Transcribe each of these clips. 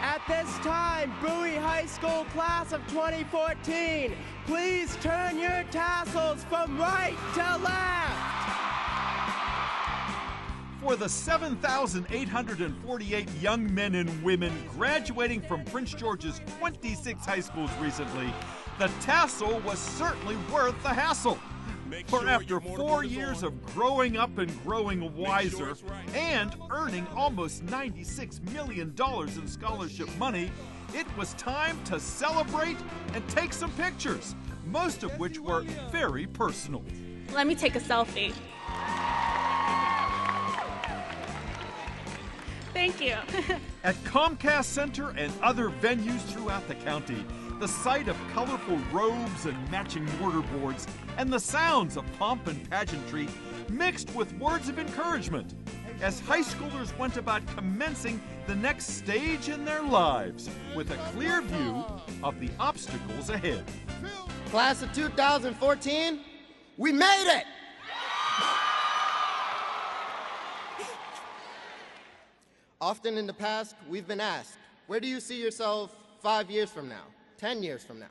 At this time, Bowie High School class of 2014, please turn your tassels from right to left. For the 7,848 young men and women graduating from Prince George's 26 high schools recently, the tassel was certainly worth the hassle. For after 4 years of growing up and growing wiser and earning almost $96 million in scholarship money, it was time to celebrate and take some pictures, most of which were very personal. Let me take a selfie. Thank you. At Comcast Center and other venues throughout the county, the sight of colorful robes and matching mortarboards and the sounds of pomp and pageantry mixed with words of encouragement as high schoolers went about commencing the next stage in their lives with a clear view of the obstacles ahead. Class of 2014, we made it! Often in the past, we've been asked, where do you see yourself 5 years from now, 10 years from now?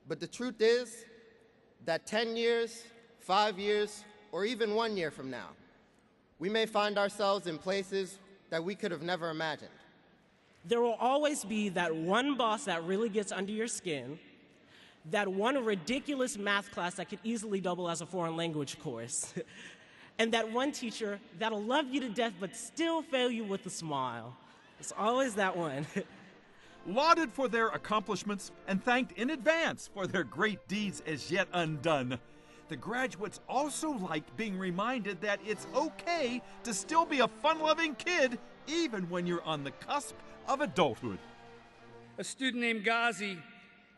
But the truth is that 10 years, 5 years, or even 1 year from now, we may find ourselves in places that we could have never imagined. There will always be that one boss that really gets under your skin, that one ridiculous math class that could easily double as a foreign language course, and that one teacher that'll love you to death but still fail you with a smile. It's always that one. Lauded for their accomplishments and thanked in advance for their great deeds as yet undone, the graduates also liked being reminded that it's okay to still be a fun-loving kid even when you're on the cusp of adulthood. A student named Ghazi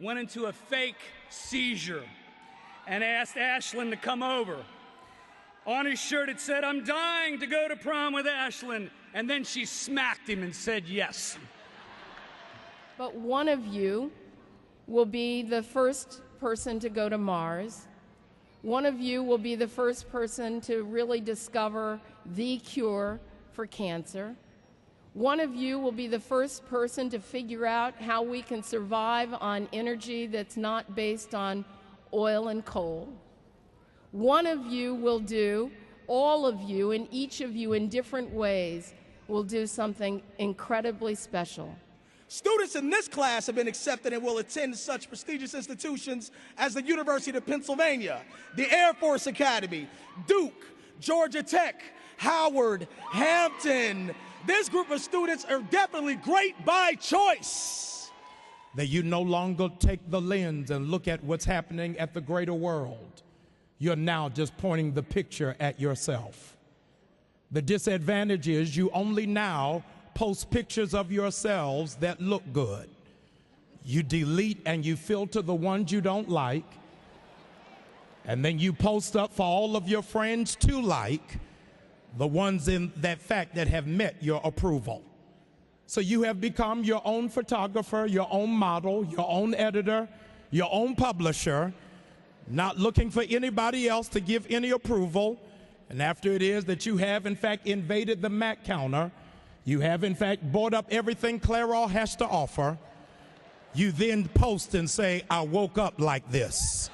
went into a fake seizure and asked Ashlyn to come over. On his shirt it said, "I'm dying to go to prom with Ashlyn," and then she smacked him and said yes. But one of you will be the first person to go to Mars. One of you will be the first person to really discover the cure for cancer. One of you will be the first person to figure out how we can survive on energy that's not based on oil and coal. One of you will do, all of you, and each of you in different ways, will do something incredibly special. Students in this class have been accepted and will attend such prestigious institutions as the University of Pennsylvania, the Air Force Academy, Duke, Georgia Tech, Howard, Hampton. This group of students are definitely great by choice. That you no longer take the lens and look at what's happening at the greater world. You're now just pointing the picture at yourself. The disadvantage is you only now post pictures of yourselves that look good. You delete and you filter the ones you don't like, and then you post up for all of your friends to like, the ones in that fact that have met your approval. So you have become your own photographer, your own model, your own editor, your own publisher, not looking for anybody else to give any approval. And after it is that you have in fact invaded the Mac counter, you have in fact bought up everything Clairol has to offer, you then post and say, "I woke up like this."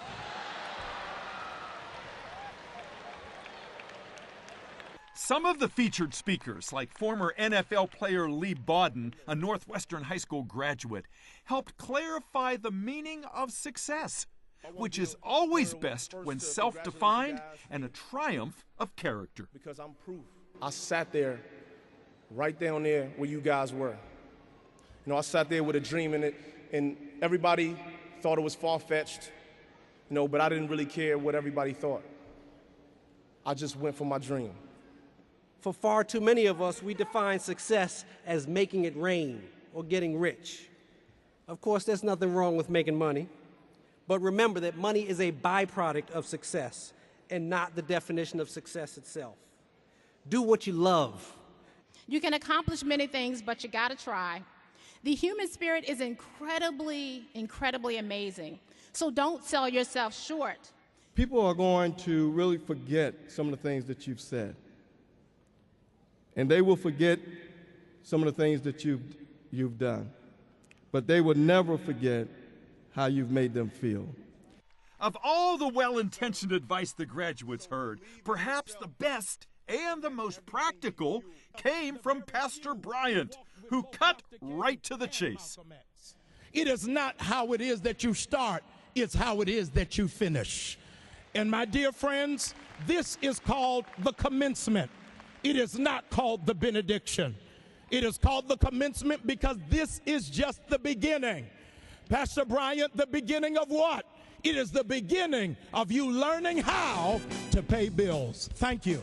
Some of the featured speakers, like former NFL player Leigh Bodden, a Northwestern high school graduate, helped clarify the meaning of success, which is always best when self-defined and a triumph of character. Because I'm proof. I sat there, right down there where you guys were. You know, I sat there with a dream in it, and everybody thought it was far-fetched, you know, but I didn't really care what everybody thought. I just went for my dream. For far too many of us, we define success as making it rain or getting rich. Of course, there's nothing wrong with making money, but remember that money is a byproduct of success and not the definition of success itself. Do what you love. You can accomplish many things, but you gotta try. The human spirit is incredibly, incredibly amazing. So don't sell yourself short. people are going to really forget some of the things that you've said. And they will forget some of the things that you've done. But they will never forget how you've made them feel. Of all the well-intentioned advice the graduates heard, perhaps the best and the most practical came from Pastor Bryant, who cut right to the chase. It is not how it is that you start, it's how it is that you finish. And my dear friends, this is called the commencement. It is not called the benediction. It is called the commencement because this is just the beginning. Pastor Bryant, the beginning of what? It is the beginning of you learning how to pay bills. Thank you.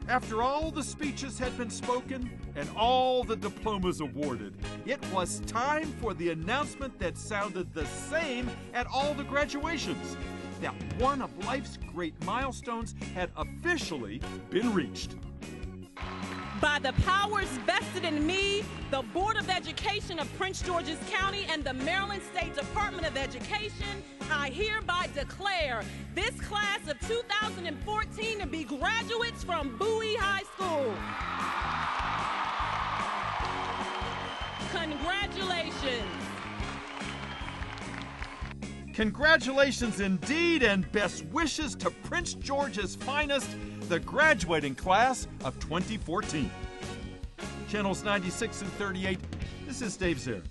After all the speeches had been spoken and all the diplomas awarded, it was time for the announcement that sounded the same at all the graduations, that one of life's great milestones had officially been reached. By the powers vested in me, the Board of Education of Prince George's County and the Maryland State Department of Education, I hereby declare this class of 2014 to be graduates from Bowie High School. Congratulations. Congratulations indeed, and best wishes to Prince George's finest, the graduating class of 2014. Channels 96 and 38, this is Dave Zier.